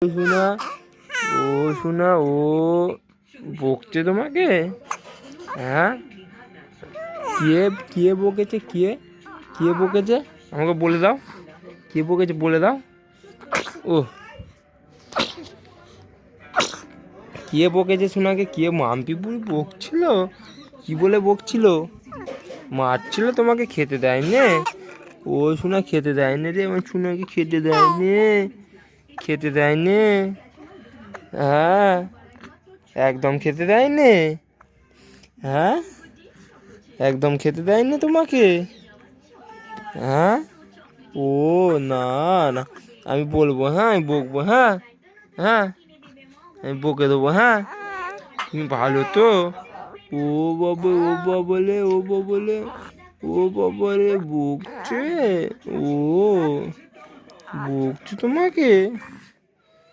শোনা, ও শোনা, ও বকছে তোমাকে? হ্যাঁ, কে কে বকেছে? কে কে বকেছে আমাকে বলে দাও। কে বকেছে বলে দাও। ও, কে বকেছে শোনাকে? কে? মাম্পি বুড়ি বকছিল? কি বলে বকছিল? মারছিল তোমাকে? খেতে দেয়নি? ও শোনা খেতে দেয়নি রে, আমার শোনাকে খেতে দেয়নি, খেতে দেয়নি। হ্যাঁ, একদম খেতে দেয়নি। হ্যাঁ, একদম খেতে দেয়নি তোমাকে। হ্যাঁ, ও না না, আমি বলবো, হ্যাঁ আমি বকবো, হ্যাঁ হ্যাঁ, আমি বকে দেবো, হ্যাঁ। তুমি ভালো তো? ও বাবা, ও বাবলে, ও বাবলে, ও বাবারে বকছে, ও বকছে তোমাকে?